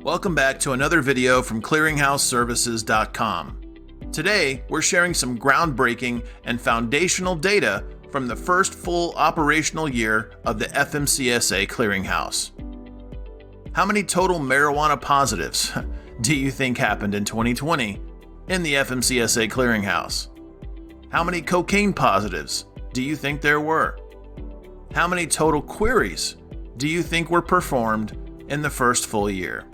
Welcome back to another video from clearinghouseservices.com. Today, we're sharing some groundbreaking and foundational data from the first full operational year of the FMCSA Clearinghouse. How many total marijuana positives do you think happened in 2020 in the FMCSA Clearinghouse? How many cocaine positives do you think there were? How many total queries do you think were performed in the first full year?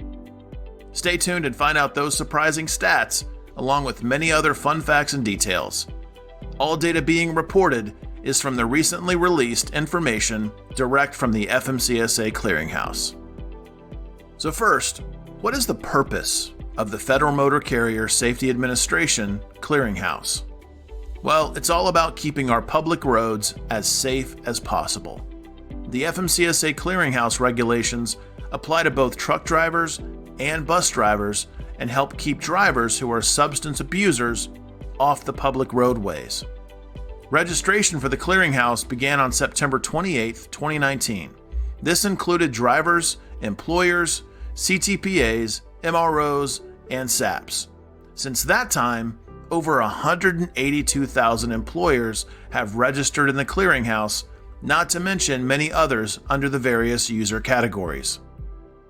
Stay tuned and find out those surprising stats, along with many other fun facts and details. All data being reported is from the recently released information direct from the FMCSA Clearinghouse. So first, what is the purpose of the Federal Motor Carrier Safety Administration Clearinghouse? Well, it's all about keeping our public roads as safe as possible. The FMCSA Clearinghouse regulations apply to both truck drivers and bus drivers and help keep drivers who are substance abusers off the public roadways. Registration for the Clearinghouse began on September 28, 2019. This included drivers, employers, CTPAs, MROs, and SAPs. Since that time, over 182,000 employers have registered in the Clearinghouse, not to mention many others under the various user categories.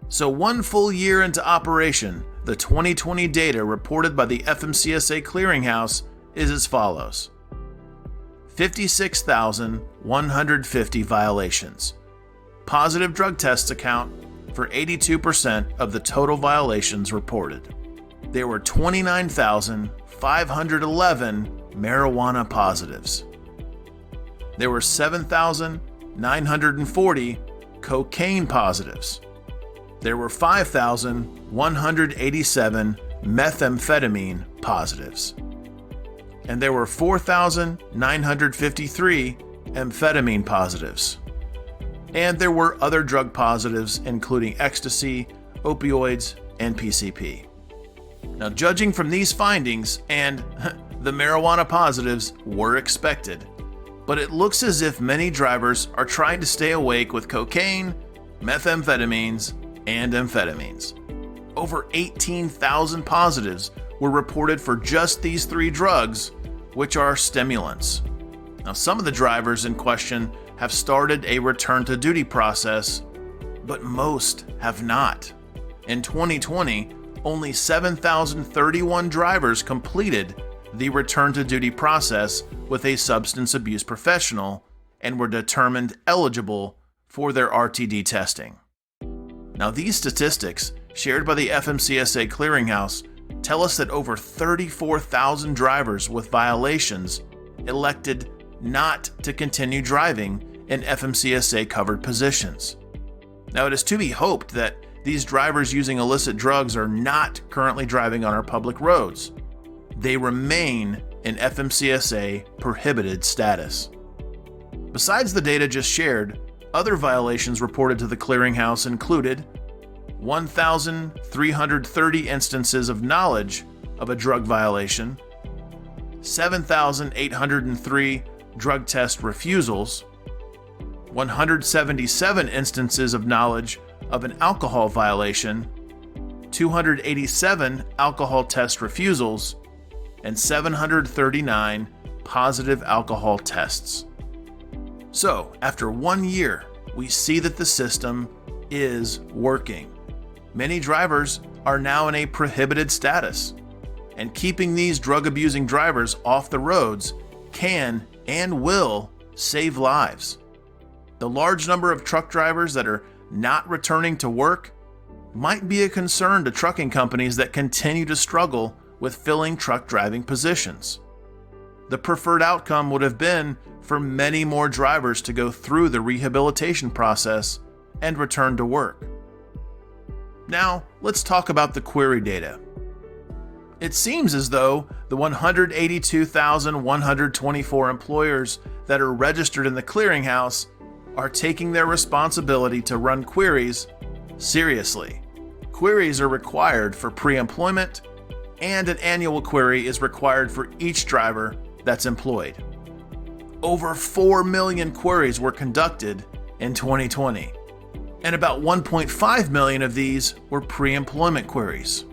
So one full year into operation, the 2020 data reported by the FMCSA Clearinghouse is as follows: 56,150 violations. Positive drug tests account for 82% of the total violations reported. There were 29,511 marijuana positives. There were 7,940 cocaine positives. There were 5,187 methamphetamine positives. And there were 4,953 amphetamine positives. And there were other drug positives, including ecstasy, opioids, and PCP. Now, judging from these findings, and the marijuana positives were expected, but it looks as if many drivers are trying to stay awake with cocaine, methamphetamines, and amphetamines. Over 18,000 positives were reported for just these three drugs, which are stimulants. Now, some of the drivers in question have started a return to duty process, but most have not. In 2020, only 7,031 drivers completed the return to duty process with a substance abuse professional and were determined eligible for their RTD testing. Now, these statistics shared by the FMCSA Clearinghouse tell us that over 34,000 drivers with violations elected not to continue driving in FMCSA covered positions. Now, it is to be hoped that these drivers using illicit drugs are not currently driving on our public roads. They remain in FMCSA prohibited status. Besides the data just shared, other violations reported to the Clearinghouse included 1,330 instances of knowledge of a drug violation, 7,803 drug test refusals, 177 instances of knowledge of an alcohol violation, 287 alcohol test refusals, and 739 positive alcohol tests. So, after 1 year, we see that the system is working. Many drivers are now in a prohibited status, and keeping these drug-abusing drivers off the roads can and will save lives. The large number of truck drivers that are not returning to work might be a concern to trucking companies that continue to struggle with filling truck driving positions. The preferred outcome would have been for many more drivers to go through the rehabilitation process and return to work. Now, let's talk about the query data. It seems as though the 182,124 employers that are registered in the Clearinghouse are taking their responsibility to run queries seriously. Queries are required for pre-employment, and an annual query is required for each driver that's employed. Over 4 million queries were conducted in 2020. and about 1.5 million of these were pre-employment queries.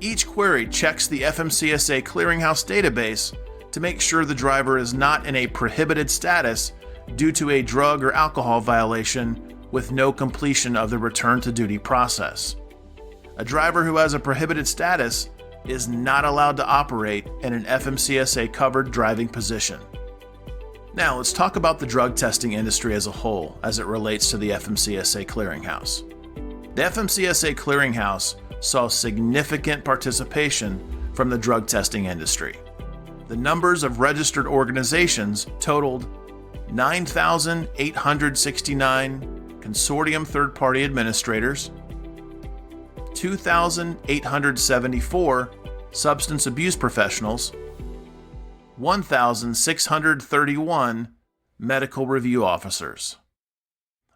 Each query checks the FMCSA Clearinghouse database to make sure the driver is not in a prohibited status due to a drug or alcohol violation with no completion of the return to duty process. A driver who has a prohibited status is not allowed to operate in an FMCSA covered driving position. Now let's talk about the drug testing industry as a whole as it relates to the FMCSA Clearinghouse. The FMCSA Clearinghouse saw significant participation from the drug testing industry. The numbers of registered organizations totaled 9,869 consortium third-party administrators, 2,874 substance abuse professionals, 1,631 medical review officers.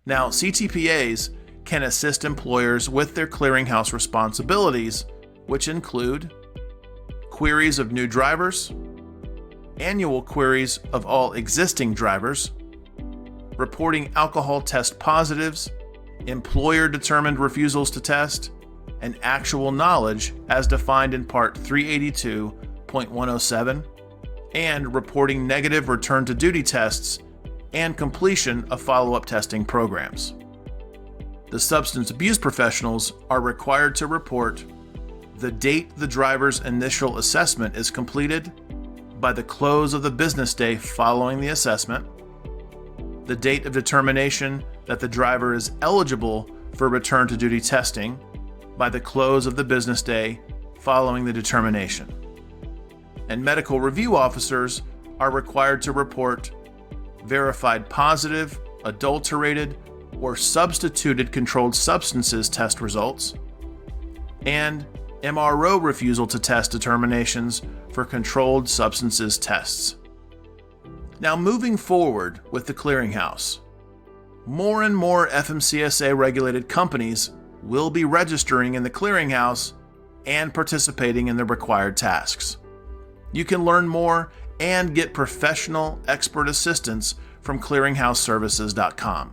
Now, CTPAs can assist employers with their clearinghouse responsibilities, which include queries of new drivers, annual queries of all existing drivers, reporting alcohol test positives, employer-determined refusals to test, and actual knowledge as defined in Part 382.107, and reporting negative return to duty tests and completion of follow-up testing programs. The substance abuse professionals are required to report the date the driver's initial assessment is completed by the close of the business day following the assessment, the date of determination that the driver is eligible for return to duty testing by the close of the business day following the determination. And medical review officers are required to report verified positive, adulterated, or substituted controlled substances test results, and MRO refusal to test determinations for controlled substances tests. Now, moving forward with the Clearinghouse, more and more FMCSA regulated companies will be registering in the Clearinghouse and participating in the required tasks. You can learn more and get professional expert assistance from clearinghouseservices.com.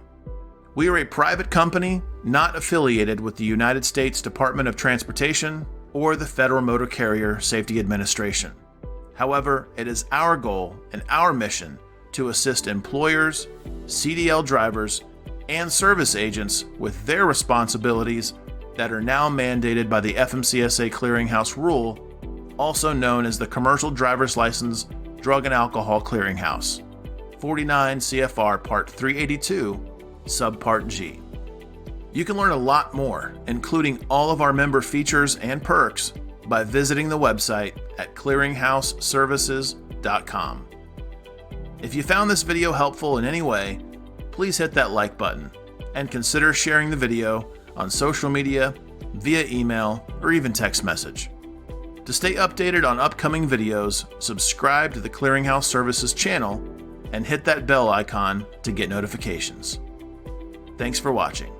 We are a private company not affiliated with the United States Department of Transportation or the Federal Motor Carrier Safety Administration. However, it is our goal and our mission to assist employers, CDL drivers, and service agents with their responsibilities that are now mandated by the FMCSA Clearinghouse rule, also known as the Commercial Driver's License Drug and Alcohol Clearinghouse, 49 CFR Part 382, Subpart G. You can learn a lot more, including all of our member features and perks, by visiting the website at clearinghouseservices.com. If you found this video helpful in any way, please hit that like button and consider sharing the video on social media, via email, or even text message. To stay updated on upcoming videos, subscribe to the Clearinghouse Services channel and hit that bell icon to get notifications. Thanks for watching.